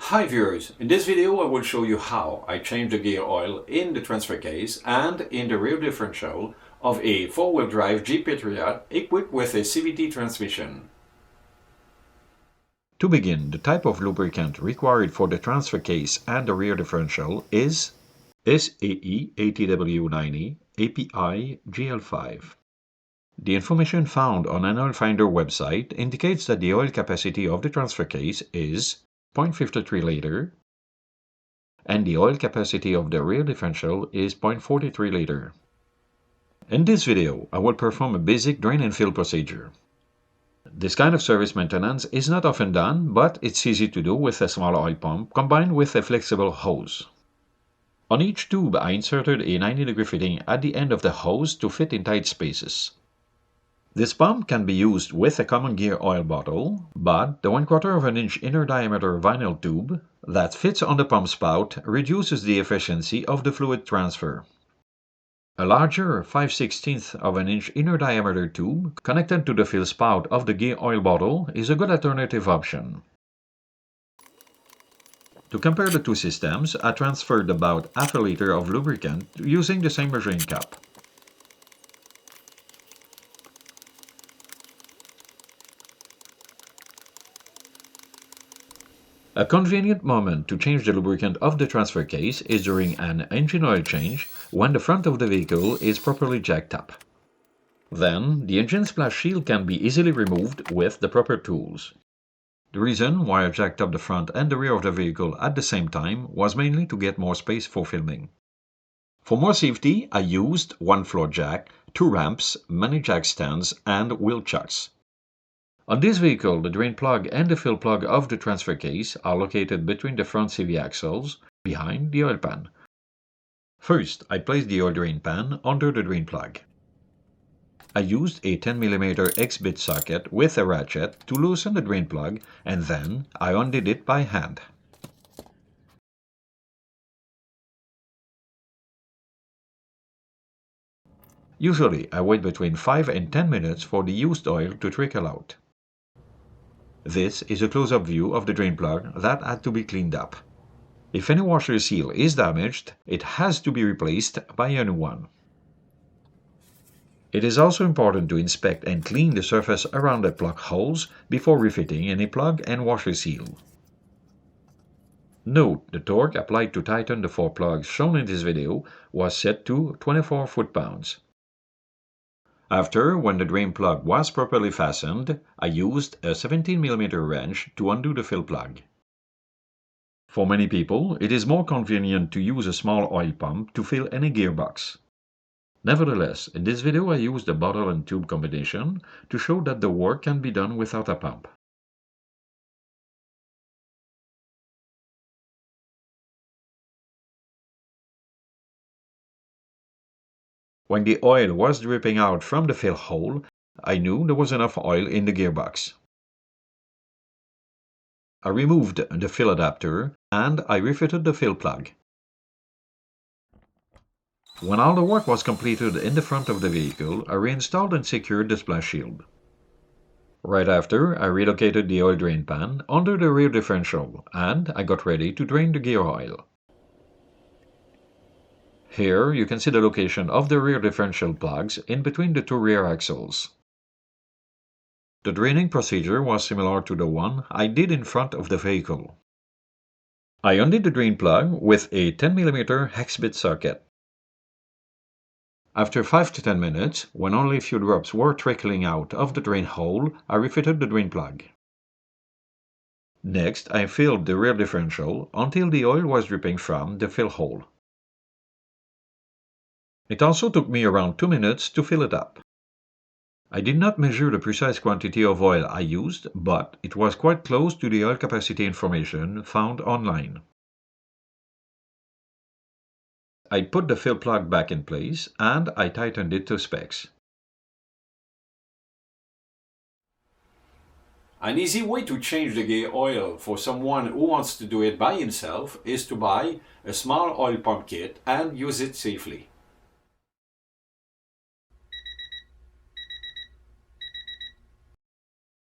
Hi viewers, in this video I will show you how I change the gear oil in the transfer case and in the rear differential of a 4-wheel drive Jeep Patriot equipped with a CVT transmission. To begin, the type of lubricant required for the transfer case and the rear differential is SAE ATW90 API GL5. The information found on an oil finder website indicates that the oil capacity of the transfer case is 0.53 liter and the oil capacity of the rear differential is 0.43 liter. In this video, I will perform a basic drain and fill procedure. This kind of service maintenance is not often done, but it's easy to do with a small oil pump combined with a flexible hose. On each tube I inserted a 90-degree fitting at the end of the hose to fit in tight spaces. This pump can be used with a common gear oil bottle, but the 1/4 inch inner diameter vinyl tube that fits on the pump spout reduces the efficiency of the fluid transfer. A larger 5/16 inch inner diameter tube connected to the fill spout of the gear oil bottle is a good alternative option. To compare the two systems, I transferred about half a liter of lubricant using the same measuring cup. A convenient moment to change the lubricant of the transfer case is during an engine oil change when the front of the vehicle is properly jacked up. Then, the engine splash shield can be easily removed with the proper tools. The reason why I jacked up the front and the rear of the vehicle at the same time was mainly to get more space for filming. For more safety, I used one floor jack, 2 ramps, many jack stands, and wheel chucks. On this vehicle, the drain plug and the fill plug of the transfer case are located between the front CV axles, behind the oil pan. First, I placed the oil drain pan under the drain plug. I used a 10 mm X-bit socket with a ratchet to loosen the drain plug, and then I undid it by hand. Usually, I wait between 5 and 10 minutes for the used oil to trickle out. This is a close-up view of the drain plug that had to be cleaned up. If any washer seal is damaged, it has to be replaced by a new one. It is also important to inspect and clean the surface around the plug holes before refitting any plug and washer seal. Note the torque applied to tighten the 4 plugs shown in this video was set to 24 foot-pounds. After, when the drain plug was properly fastened, I used a 17 mm wrench to undo the fill plug. For many people, it is more convenient to use a small oil pump to fill any gearbox. Nevertheless, in this video I used a bottle and tube combination to show that the work can be done without a pump. When the oil was dripping out from the fill hole, I knew there was enough oil in the gearbox. I removed the fill adapter and I refitted the fill plug. When all the work was completed in the front of the vehicle, I reinstalled and secured the splash shield. Right after, I relocated the oil drain pan under the rear differential and I got ready to drain the gear oil. Here you can see the location of the rear differential plugs in between the 2 rear axles. The draining procedure was similar to the one I did in front of the vehicle. I undid the drain plug with a 10 mm X-bit socket. After 5 to 10 minutes, when only a few drops were trickling out of the drain hole, I refitted the drain plug. Next, I filled the rear differential until the oil was dripping from the fill hole. It also took me around 2 minutes to fill it up. I did not measure the precise quantity of oil I used, but it was quite close to the oil capacity information found online. I put the fill plug back in place and I tightened it to specs. An easy way to change the gear oil for someone who wants to do it by himself is to buy a small oil pump kit and use it safely.